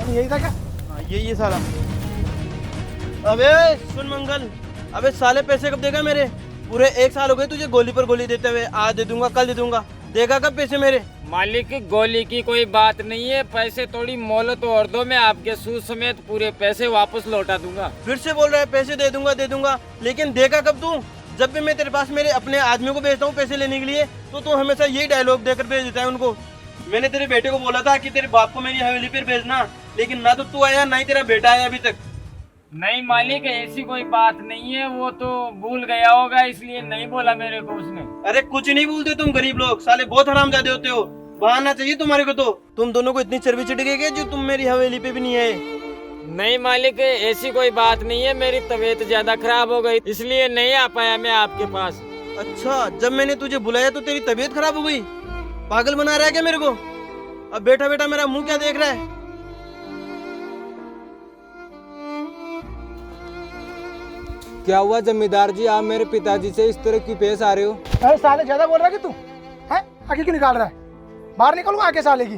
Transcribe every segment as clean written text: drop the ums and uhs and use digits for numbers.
यही था क्या? हाँ, ये साला। अबे सुन मंगल, अबे साले पैसे कब देगा मेरे? पूरे 1 साल हो गए तुझे गोली पर गोली देते हुए। आज दे दूंगा, कल दे दूंगा। देगा कब पैसे मेरे? मालिक गोली की कोई बात नहीं है, पैसे थोड़ी मोहलत और दो, मैं आपके सूद समेत पूरे पैसे वापस लौटा दूंगा। फिर से बोल रहा है पैसे दे दूंगा, लेकिन देगा कब तू? जब भी मैं तेरे पास मेरे अपने आदमियों को भेजता हूँ पैसे लेने के लिए, तो तू हमेशा यही डायलॉग देकर भेज देता है उनको। मैंने तेरे बेटे को बोला था कि तेरे बाप को मेरी हवेली पर भेजना, लेकिन ना तो तू आया ना ही तेरा बेटा आया अभी तक। नहीं मालिक, ऐसी कोई बात नहीं है, वो तो भूल गया होगा इसलिए नहीं बोला मेरे को उसने। अरे कुछ नहीं भूलते तुम गरीब लोग, साले बहुत हरामजादे होते हो। बहाना चाहिए तुम्हारे को तो। तुम दोनों को इतनी चर्बी चिढ़ गई जो तुम मेरी हवेली पे भी नहीं आए। नहीं मालिक, ऐसी कोई बात नहीं है, मेरी तबीयत ज्यादा खराब हो गई इसलिए नहीं आ पाया मैं आपके पास। अच्छा, जब मैंने तुझे बुलाया तो तेरी तबीयत खराब हो गई? पागल बना रहा है क्या मेरे को? अब बेटा बेटा मेरा मुंह क्या देख रहा है? क्या हुआ जमींदार जी, आप मेरे पिताजी से इस तरह क्यों पेश आ रहे हो? अरे साले ज्यादा बोल रहा है कि तू है? आगे क्यों निकाल रहा है? बाहर निकलूंगा आगे साले की।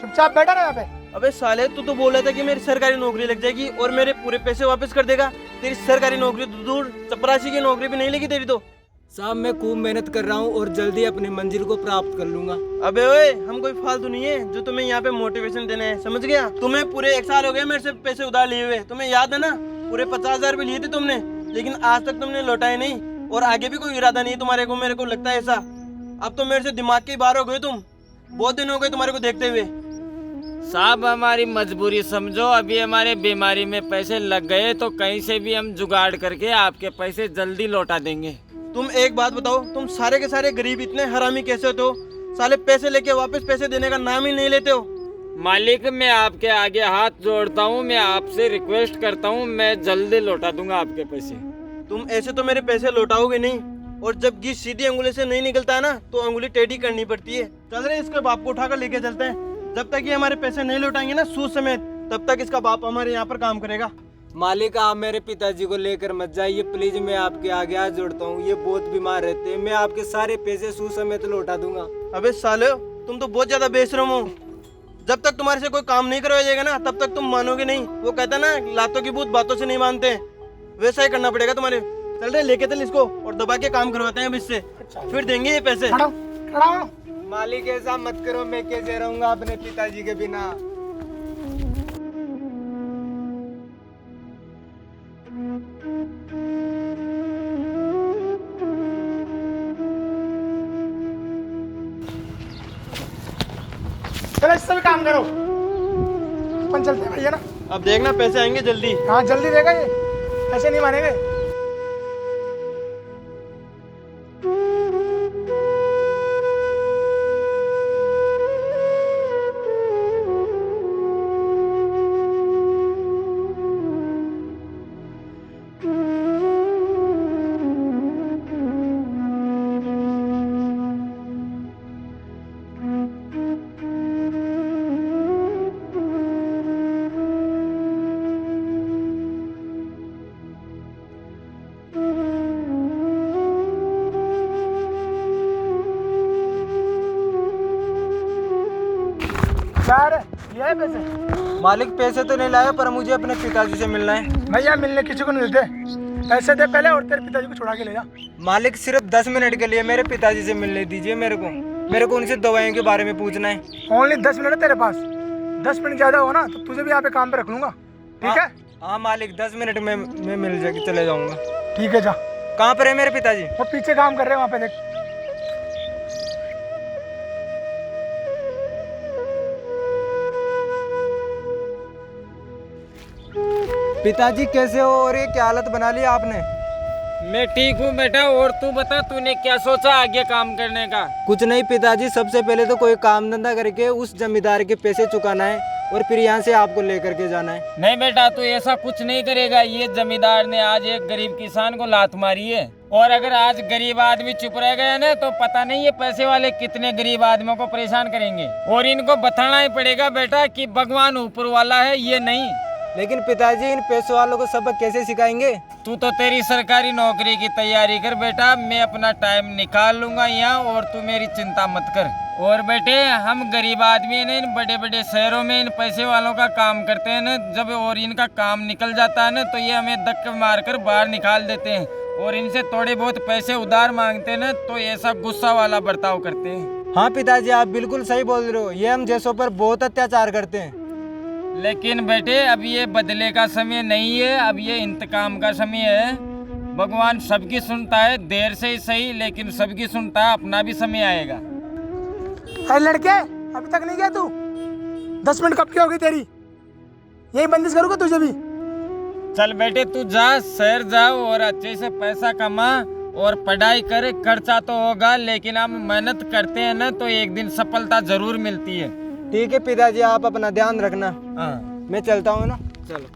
चुपचाप बैठा रहा यहाँ पे। अबे साले, तू तो बोल रहा था कि मेरी सरकारी नौकरी लग जाएगी और मेरे पूरे पैसे वापस कर देगा। तेरी सरकारी नौकरी तो दूर, चपरासी की नौकरी भी नहीं लगी तेरी तो। साहब मैं खूब मेहनत कर रहा हूँ और जल्दी अपनी मंजिल को प्राप्त कर लूंगा। अबे ओए, हम कोई फालतू नहीं है जो तुम्हें यहाँ पे मोटिवेशन देने हैं, समझ गया? तुम्हें पूरे 1 साल हो गए मेरे से पैसे उधार लिए हुए, तुम्हें याद है ना? पूरे 50,000 रुपए लिए थे तुमने, लेकिन आज तक तुमने लौटाए नहीं, और आगे भी कोई इरादा नहीं है तुम्हारे को, मेरे को लगता है ऐसा। अब तो मेरे से दिमाग के बाहर हो गए तुम। बहुत दिन हो गए तुम्हारे को देखते हुए। साहब हमारी मजबूरी समझो, अभी हमारे बीमारी में पैसे लग गए तो कहीं से भी हम जुगाड़ करके आपके पैसे जल्दी लौटा देंगे। तुम एक बात बताओ, तुम सारे के सारे गरीब इतने हरामी कैसे होते हो? साले पैसे लेके वापस पैसे देने का नाम ही नहीं लेते हो। मालिक मैं आपके आगे हाथ जोड़ता हूँ, मैं आपसे रिक्वेस्ट करता हूँ, मैं जल्दी लौटा दूंगा आपके पैसे। तुम ऐसे तो मेरे पैसे लौटाओगे नहीं, और जब घी सीधी अंगुली से नहीं निकलता है ना, तो अंगुली टेढ़ी करनी पड़ती है। चल रहे, इसके बाप को उठाकर लेके चलते हैं। जब तक ये हमारे पैसे नहीं लौटाएंगे ना सूद समेत, तब तक इसका बाप हमारे यहाँ पर काम करेगा। मालिक आप मेरे पिताजी को लेकर मत जाइए प्लीज, मैं आपके आगे हाथ जोड़ता हूँ, ये बहुत बीमार रहते हैं, मैं आपके सारे पैसे सूद समेत लौटा दूंगा। अबे साले, तुम तो बहुत ज्यादा बेशरम हो। जब तक तुम्हारे से कोई काम नहीं करवाया जाएगा ना, तब तक तुम मानोगे नहीं। वो कहता ना, लातों की भूत बातों से नहीं मानते, वैसा ही करना पड़ेगा तुम्हारे। चल रहे, लेके चल इसको और दबा के काम करवाते हैं अब इससे, फिर देंगे ये पैसे। खड़ा हो। मालिक ऐसा मत करो, मैं कैसे रहूंगा अपने पिताजी के बिना? चलो इससे भी काम करो, अपन चलते हैं भैया ना। अब देखना पैसे आएंगे जल्दी। हाँ जल्दी देगा ये, ऐसे नहीं मानेंगे। क्या है? ये है पैसे? मालिक पैसे तो नहीं लाया, पर मुझे अपने पिताजी से मिलना है। भैया मिलने किसी को नहीं देते, पैसे दे पहले और तेरे पिताजी को छुड़ा के ले जा। मालिक सिर्फ 10 मिनट के लिए मेरे पिताजी से मिलने दीजिए मेरे को उनसे दवाइयों के बारे में पूछना है। ओनली 10 मिनट है तेरे पास, 10 मिनट ज्यादा हो ना तो तुझे भी यहाँ पे काम पे रख लूंगा, ठीक है? हाँ मालिक, 10 मिनट में मैं मिल जाके चले जाऊंगा। ठीक है जा। कहाँ पर है मेरे पिताजी? वो पीछे काम कर रहे हैं वहाँ पे देख। पिताजी कैसे हो और ये क्या हालत बना ली आपने? मैं ठीक हूँ बेटा, और तू बता, तूने क्या सोचा आगे काम करने का? कुछ नहीं पिताजी, सबसे पहले तो कोई काम धंधा करके उस जमींदार के पैसे चुकाना है और फिर यहाँ से आपको लेकर के जाना है। नहीं बेटा, तू ऐसा कुछ नहीं करेगा। ये जमींदार ने आज एक गरीब किसान को लात मारी है, और अगर आज गरीब आदमी चुप रह गया ना तो पता नहीं ये पैसे वाले कितने गरीब आदमियों को परेशान करेंगे। और इनको बताना ही पड़ेगा बेटा कि भगवान ऊपर वाला है, ये नहीं। लेकिन पिताजी, इन पैसों वालों को सबक कैसे सिखाएंगे? तू तो तेरी सरकारी नौकरी की तैयारी कर बेटा, मैं अपना टाइम निकाल लूंगा यहाँ, और तू मेरी चिंता मत कर। और बेटे, हम गरीब आदमी हैं, इन बड़े बड़े शहरों में इन पैसे वालों का काम करते हैं ना, जब और इनका काम निकल जाता है ना तो ये हमें धक्के मारकर बाहर निकाल देते हैं, और इनसे थोड़े बहुत पैसे उधार मांगते हैं ना तो ऐसा गुस्सा वाला बर्ताव करते हैं। हाँ पिताजी, आप बिल्कुल सही बोल रहे हो, ये हम जैसों पर बहुत अत्याचार करते हैं। लेकिन बेटे, अब ये बदले का समय नहीं है, अब ये इंतकाम का समय है। भगवान सबकी सुनता है, देर से ही सही लेकिन सबकी सुनता है, अपना भी समय आएगा। अरे लड़के, अभी तक नहीं गया तू? 10 मिनट कब की होगी तेरी? यही बंदिश करूँगा तुझे भी। चल बेटे, तू जा, शहर जाओ और अच्छे से पैसा कमा और पढ़ाई कर। खर्चा तो होगा लेकिन हम मेहनत करते हैं ना तो एक दिन सफलता जरूर मिलती है। ठीक है पिताजी, आप अपना ध्यान रखना। हाँ, मैं चलता हूँ ना। चलो।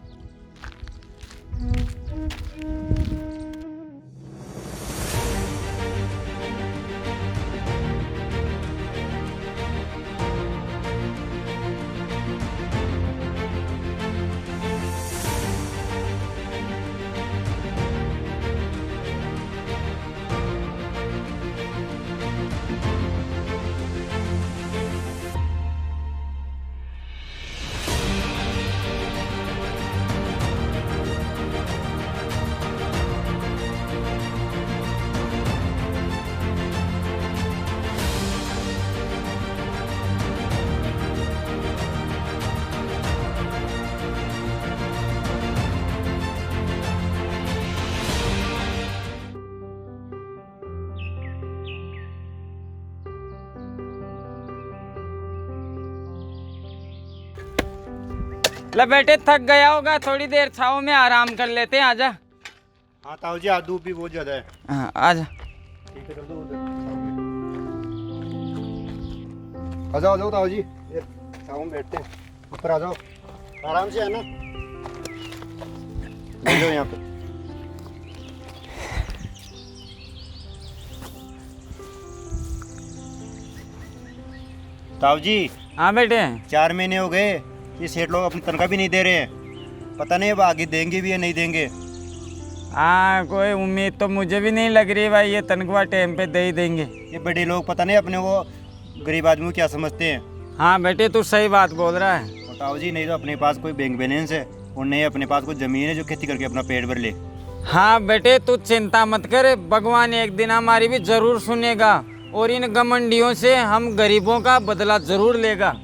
ले बेटे, थक गया होगा, थोड़ी देर छाँव में आराम कर लेते हैं। आजा। हाँ ताऊ जी, आज धूप भी बहुत ज्यादा है। हाँ, आजा। ठीक है, चल दो उधर। आ जाओ जाओ ताऊ जी, ये छाँव में बैठते हैं। ऊपर आ जाओ, आराम से है ना, बैठ जाओ यहाँ पे। ताऊ जी, हाँ बेटे। 4 महीने हो गए, ये सेठ लोग अपनी तनख्वाह भी नहीं दे रहे हैं। पता नहीं अब आगे देंगे भी या नहीं देंगे। हाँ, कोई उम्मीद तो मुझे भी नहीं लग रही भाई, ये तनख्वाह टाइम पे दे ही देंगे। ये बड़े लोग पता नहीं अपने वो गरीब आदमी को क्या समझते हैं। हाँ बेटे, तू सही बात बोल रहा है। और ताऊ जी, नहीं तो अपने पास कोई बैंक बैलेंस है और नहीं अपने पास कोई ज़मीन है जो खेती करके अपना पेट भर ले। हाँ बेटे, तू चिंता मत कर, भगवान एक दिन हमारी भी जरूर सुनेगा, और इन घमंडियों से हम गरीबों का बदला जरूर लेगा।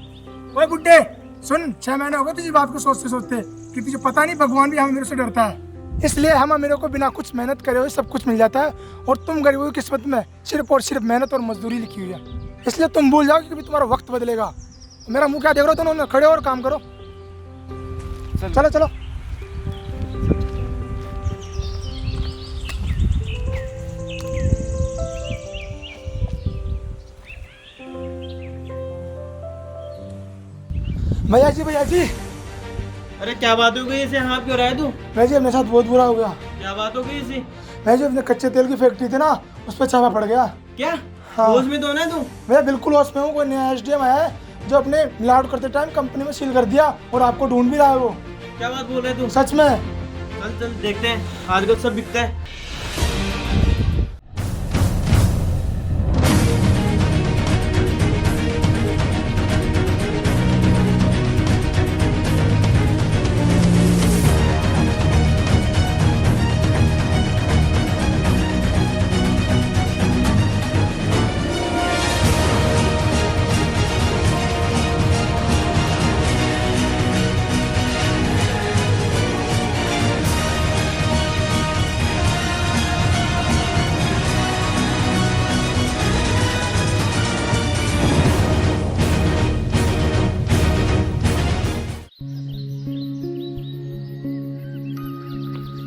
ओए बुड्ढे सुन, 6 महीने हो गए तुझे बात को सोचते सोचते कि तुझे पता नहीं भगवान भी हम मेरे से डरता है, इसलिए हम मेरे को बिना कुछ मेहनत करे हुए सब कुछ मिल जाता है, और तुम गरीबों की किस्मत में सिर्फ और सिर्फ मेहनत और मजदूरी लिखी हुई है। इसलिए तुम भूल जाओ कि तुम्हारा वक्त बदलेगा। मेरा मुंह क्या देख रहे हो तुम? खड़े हो और काम करो। चलो चलो। भैया जी, भैया जी। अरे क्या बात हो गई इसे? हाँ, क्यों रहा है तू? भैया जी, मेरे साथ बहुत बुरा हो गया। क्या बात हो गई इसे? भैया जी, अपने कच्चे तेल की फैक्ट्री थी ना, उस पर छापा पड़ गया। क्या? हाँ। होश में तो ना तू? भैया बिल्कुल होश में हूँ। कोई नया एसडीएम है जो अपने मिलावट करते टाइम कंपनी में सील कर दिया, और आपको ढूंढ भी रहा है वो। क्या बात बोल रहे तू? सच में। चल चल देखते हैं, आजकल सब बिकता है।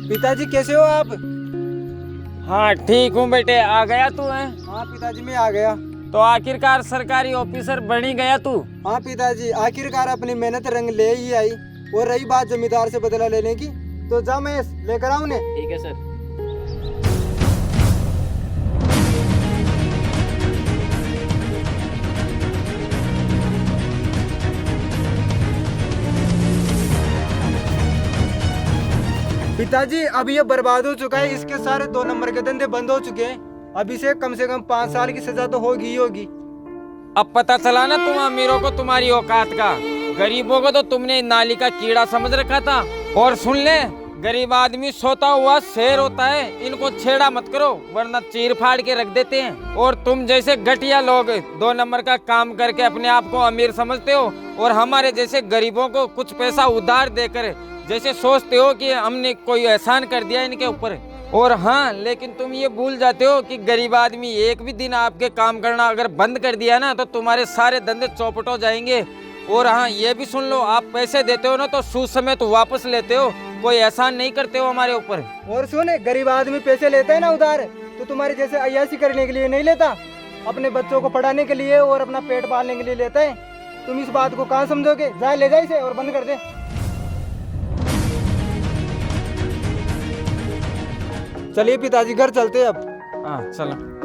पिताजी कैसे हो आप? हाँ ठीक हूँ बेटे, आ गया तू है? हाँ पिताजी मैं आ गया। तो आखिरकार सरकारी ऑफिसर बन ही गया तू? हाँ पिताजी आखिरकार अपनी मेहनत रंग ले ही आई। और रही बात जमींदार से बदला लेने की, तो जा मैं लेकर आऊँ उन्हें। ठीक है सर। पिताजी अब ये बर्बाद हो चुका है, इसके सारे 2 नंबर के धंधे बंद हो चुके हैं। अब इसे कम से कम 5 साल की सजा तो होगी ही होगी। अब पता चला ना तुम अमीरों को तुम्हारी औकात का, गरीबों को तो तुमने नाली का कीड़ा समझ रखा था। और सुन ले, गरीब आदमी सोता हुआ शेर होता है, इनको छेड़ा मत करो वरना चीर फाड़ के रख देते हैं। और तुम जैसे घटिया लोग 2 नंबर का काम करके अपने आप को अमीर समझते हो और हमारे जैसे गरीबों को कुछ पैसा उधार देकर जैसे सोचते हो कि हमने कोई एहसान कर दिया इनके ऊपर। और हाँ, लेकिन तुम ये भूल जाते हो कि गरीब आदमी एक भी दिन आपके काम करना अगर बंद कर दिया ना तो तुम्हारे सारे धंधे चौपट हो जाएंगे। और हाँ, ये भी सुन लो, आप पैसे देते हो ना तो सूद समेत वापस लेते हो, कोई एहसान नहीं करते हो हमारे ऊपर। और सुन, गरीब आदमी पैसे लेता है ना उधार, तो तुम्हारे जैसे अय्याशी करने के लिए नहीं लेता, अपने बच्चों को पढ़ाने के लिए और अपना पेट पालने के लिए लेता है। तुम इस बात को कहाँ समझोगे? जा ले जा इसे और बंद कर दे। चलिए पिताजी घर चलते हैं अब। हाँ चलो।